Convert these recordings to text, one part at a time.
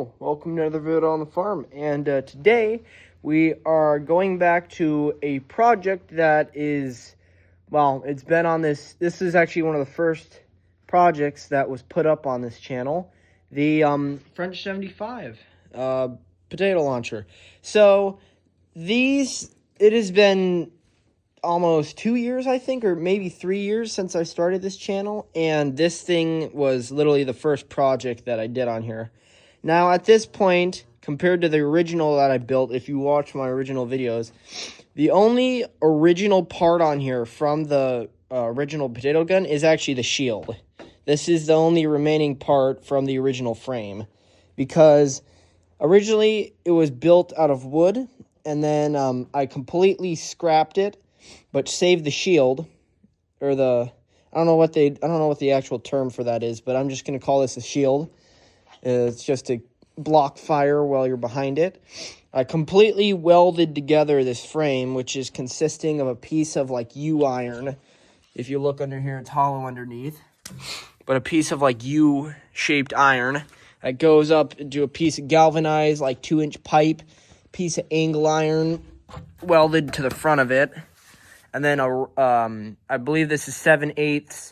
Hello, welcome to another video on the farm, and today we are going back to a project that is, well, it's been on this is actually one of the first projects that was put up on this channel, the French 75 potato launcher. So it has been almost 2 years, I think, or maybe 3 years since I started this channel, and this thing was literally the first project that I did on here. Now, at this point, compared to the original that I built, if you watch my original videos, the only original part on here from the original potato gun is actually the shield. This is the only remaining part from the original frame, because originally it was built out of wood, and then I completely scrapped it, but saved the shield, or I don't know what the actual term for that is, but I'm just going to call this a shield. It's just to block fire while you're behind it. I completely welded together this frame, which is consisting of a piece of like U-iron. If you look under here, it's hollow underneath. But a piece of like U-shaped iron that goes up into a piece of galvanized like 2-inch pipe, piece of angle iron welded to the front of it. And then I believe this is 7/8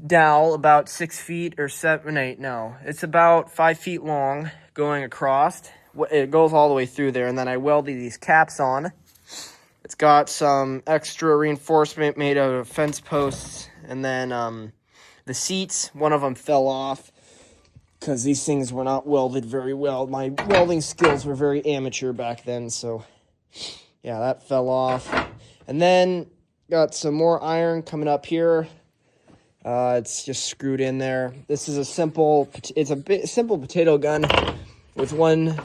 dowel, about 6 feet or 7/8. No, it's about 5 feet long going across. It goes all the way through there, and then I welded these caps on. It's got some extra reinforcement made out of fence posts, and then the seats, one of them fell off because these things were not welded very well. My welding skills were very amateur back then, so yeah, that fell off. And then got some more iron coming up here. It's just screwed in there. This is simple potato gun with one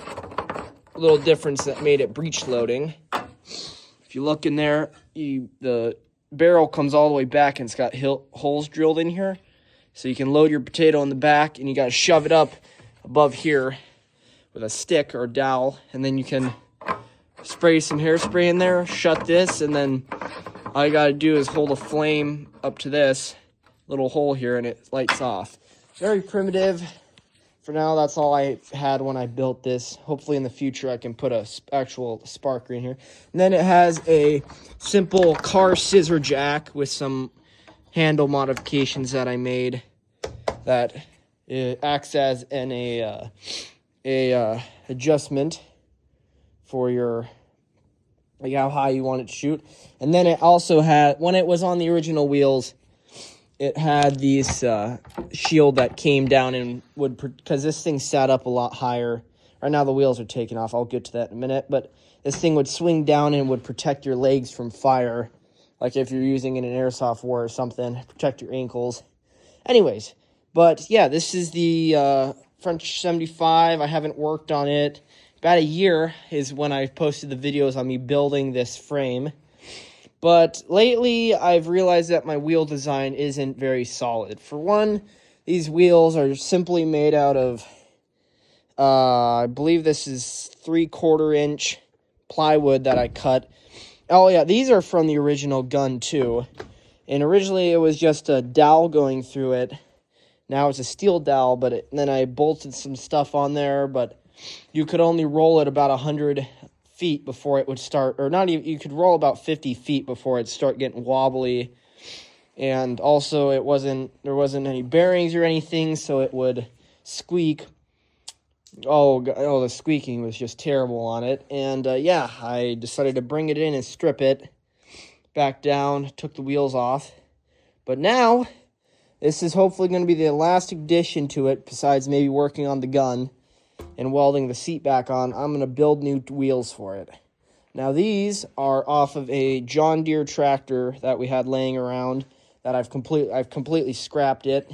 little difference that made it breech loading. If you look in there, the barrel comes all the way back, and it's got holes drilled in here. So you can load your potato in the back, and you got to shove it up above here with a stick or dowel, and then you can spray some hairspray in there, shut this, and then all you gotta do is hold a flame up to this little hole here, and it lights off. Very primitive. For now, that's all I had when I built this. Hopefully in the future I can put a actual sparker in here. And then it has a simple car scissor jack with some handle modifications that I made that it acts as an adjustment for your, like, how high you want it to shoot. And then it also had, when it was on the original wheels, it had these shield that came down and would, because this thing sat up a lot higher. Right now the wheels are taken off. I'll get to that in a minute. But this thing would swing down and would protect your legs from fire. Like if you're using it in an airsoft war or something, protect your ankles. Anyways, but yeah, this is the French 75. I haven't worked on it. About a year is when I posted the videos on me building this frame. But lately, I've realized that my wheel design isn't very solid. For one, these wheels are simply made out of, I believe this is 3/4 inch plywood that I cut. Oh yeah, these are from the original gun too. And originally, it was just a dowel going through it. Now it's a steel dowel, but then I bolted some stuff on there, but you could only roll it about 100 feet before it would start, or not even, you could roll about 50 feet before it'd start getting wobbly. And also there wasn't any bearings or anything, so it would squeak. Oh, the squeaking was just terrible on it. And yeah, I decided to bring it in and strip it back down, took the wheels off. But now, this is hopefully going to be the last addition to it, besides maybe working on the gun and welding the seat back on. I'm going to build new wheels for it. Now these are off of a John Deere tractor that we had laying around that I've completely scrapped it.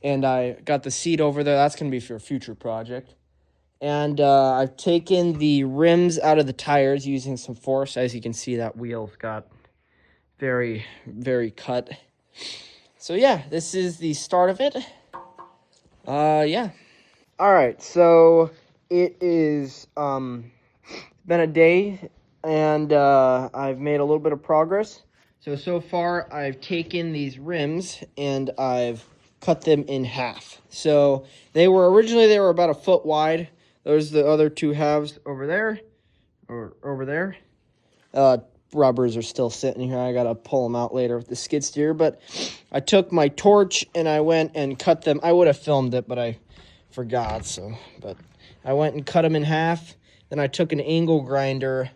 And I got the seat over there. That's going to be for a future project. And I've taken the rims out of the tires using some force. As you can see, that wheel's got very, very cut. So yeah, this is the start of it. Yeah. Alright, so it is been a day, and I've made a little bit of progress. So far, I've taken these rims, and I've cut them in half. So they were about a foot wide. There's the other two halves over there, or over there. Rubbers are still sitting here. I gotta pull them out later with the skid steer. But I took my torch and I went and cut them. I would have filmed it, but I forgot. But I went and cut them in half. Then I took an angle grinder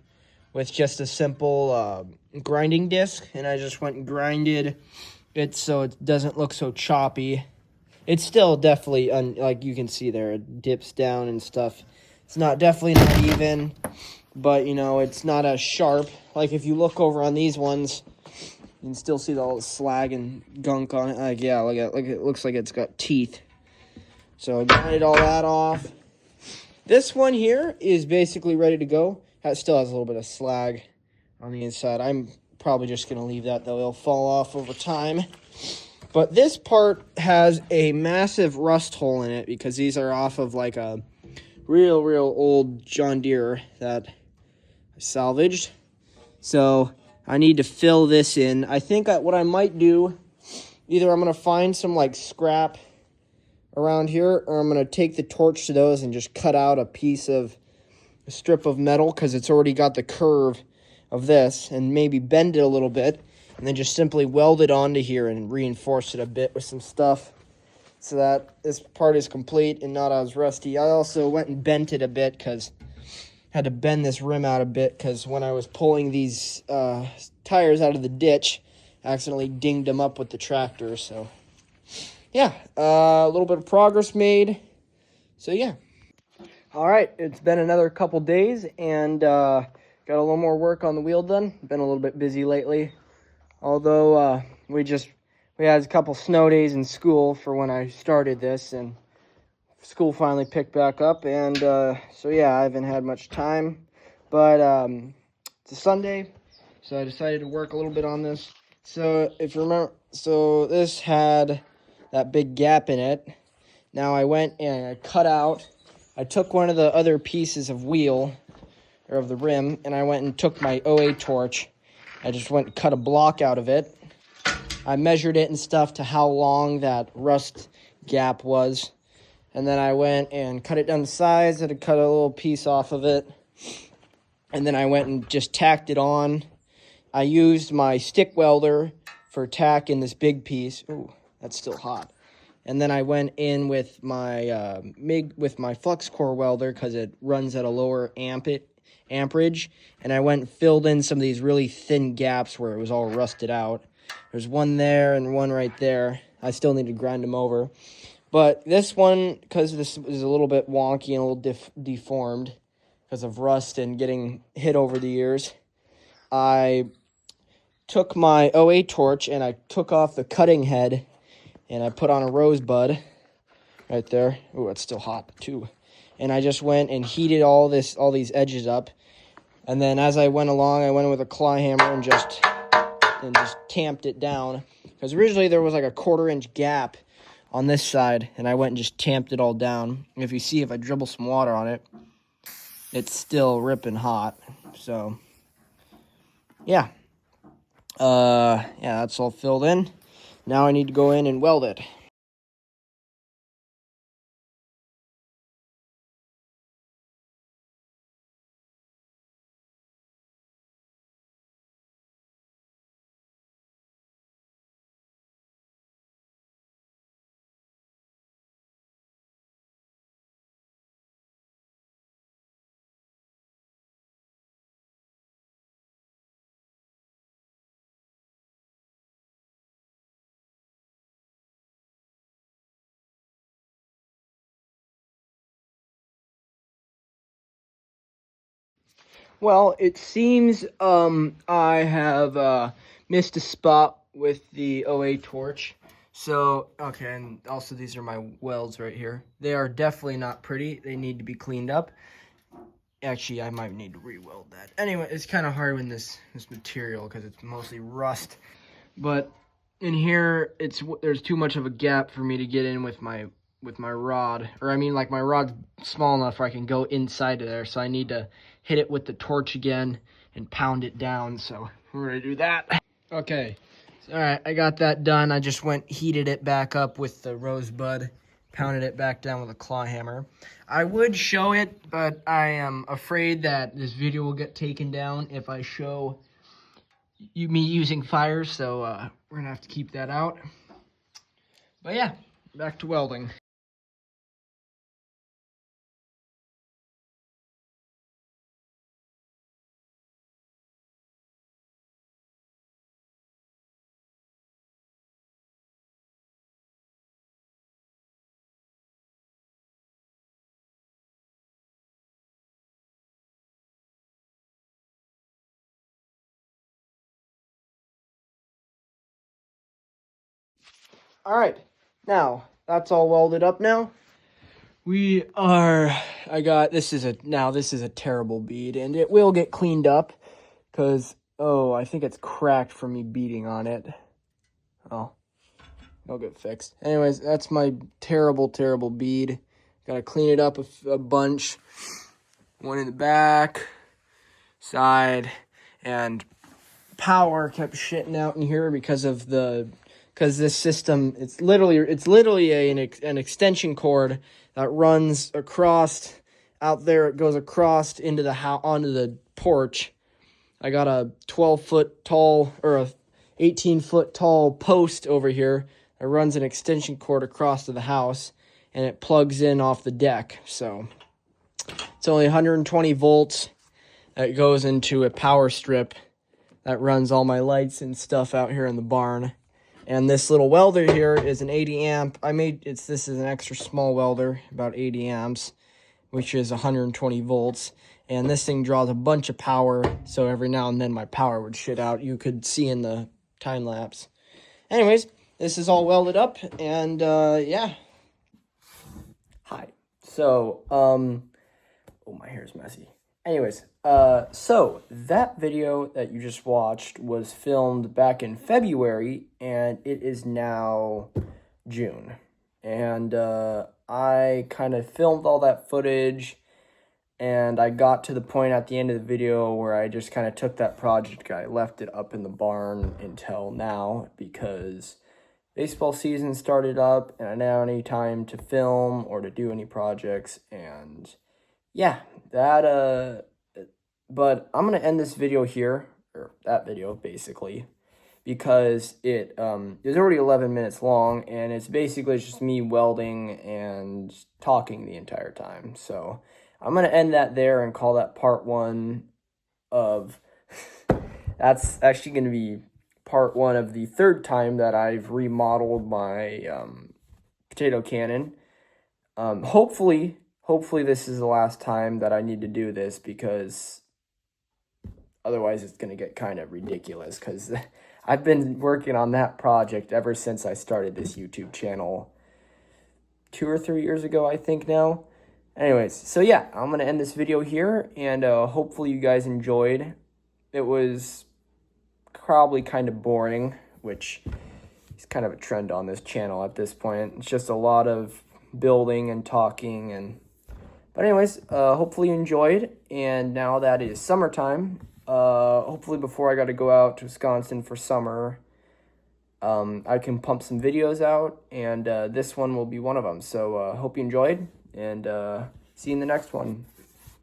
with just a simple grinding disc, and I just went and grinded it so it doesn't look so choppy. It's still definitely, like you can see there, it dips down and stuff. It's definitely not even, but, you know, it's not as sharp. Like, if you look over on these ones, you can still see all the slag and gunk on it. Like, yeah, look at it looks like it's got teeth. So I grinded all that off. This one here is basically ready to go. It still has a little bit of slag on the inside. I'm probably just going to leave that, though. It'll fall off over time. But this part has a massive rust hole in it because these are off of like a real old John Deere that I salvaged. So I need to fill this in. I think what I might do, either I'm going to find some like scrap around here, or I'm going to take the torch to those and just cut out a strip of metal because it's already got the curve of this, and maybe bend it a little bit, and then just simply weld it onto here and reinforce it a bit with some stuff so that this part is complete and not as rusty. I also went and bent it a bit because I had to bend this rim out a bit because when I was pulling these tires out of the ditch, I accidentally dinged them up with the tractor. So yeah, a little bit of progress made. So yeah. All right, it's been another couple days, and got a little more work on the wheel done. Been a little bit busy lately, although we had a couple snow days in school for when I started this, and school finally picked back up, and so yeah, I haven't had much time, but it's a Sunday, so I decided to work a little bit on this. So if you remember, so this had that big gap in it. Now I went and I took one of the other pieces of wheel, or of the rim, and I went and took my OA torch. I just went and cut a block out of it. I measured it and stuff to how long that rust gap was. And then I went and cut it down the sides, and I cut a little piece off of it. And then I went and just tacked it on. I used my stick welder for tacking this big piece. Ooh, that's still hot. And then I went in with my flux core welder because it runs at a lower amperage. And I went and filled in some of these really thin gaps where it was all rusted out. There's one there and one right there. I still need to grind them over. But this one, because this is a little bit wonky and a little deformed because of rust and getting hit over the years, I took my OA torch and I took off the cutting head and I put on a rosebud right there. Ooh, it's still hot too. And I just went and heated all these edges up. And then as I went along, I went in with a claw hammer and just tamped it down. Because originally there was like a 1/4 inch gap on this side, and I went and just tamped it all down. And if you see, if I dribble some water on it, it's still ripping hot. So yeah. Yeah, that's all filled in. Now I need to go in and weld it. Well, it seems I have missed a spot with the OA torch. So, okay, and also these are my welds right here. They are definitely not pretty. They need to be cleaned up. Actually, I might need to re-weld that. Anyway, it's kind of hard with this material because it's mostly rust. But in here, there's too much of a gap for me to get in with my rod. Or I mean, like, my rod's small enough where I can go inside of there. So I need to hit it with the torch again and pound it down. So we're gonna do that. Okay, All right, I got that done. I just heated it back up with the rosebud, pounded it back down with a claw hammer. I would show it, but I am afraid that this video will get taken down if I show me using fire, so we're gonna have to keep that out. But yeah, back to welding. All right, now that's all welded up now. This is a terrible bead, and it will get cleaned up because, oh, I think it's cracked from me beating on it. Oh, it'll get fixed. Anyways, that's my terrible, terrible bead. Gotta clean it up a bunch. One in the back, side, and power kept shitting out in here because this system, it's literally an extension cord that runs across out there. It goes across into onto the porch. I got a 12-foot tall or a 18-foot tall post over here that runs an extension cord across to the house, and it plugs in off the deck. So it's only 120 volts that goes into a power strip that runs all my lights and stuff out here in the barn. And this little welder here is an 80 amp. This is an extra small welder, about 80 amps, which is 120 volts. And this thing draws a bunch of power, so every now and then my power would shit out. You could see in the time lapse. Anyways, this is all welded up, and yeah. Hi. So, oh, my hair's messy. Anyways, so that video that you just watched was filmed back in February, and it is now June. And I kind of filmed all that footage, and I got to the point at the end of the video where I just kind of took that project, I left it up in the barn until now, because baseball season started up, and I didn't have any time to film or to do any projects, and yeah, but I'm going to end this video here, or that video, basically, because it is already 11 minutes long, and it's basically just me welding and talking the entire time. So I'm going to end that there and call that part one of, that's actually going to be part one of the third time that I've remodeled my potato cannon. Hopefully this is the last time that I need to do this, because otherwise it's going to get kind of ridiculous, because I've been working on that project ever since I started this YouTube channel 2 or 3 years ago, I think now. Anyways, so yeah, I'm going to end this video here, and hopefully you guys enjoyed. It was probably kind of boring, which is kind of a trend on this channel at this point. It's just a lot of building and talking, but anyways, hopefully you enjoyed, and now that it is summertime, hopefully before I got to go out to Wisconsin for summer, I can pump some videos out, and this one will be one of them. So hope you enjoyed, and see you in the next one.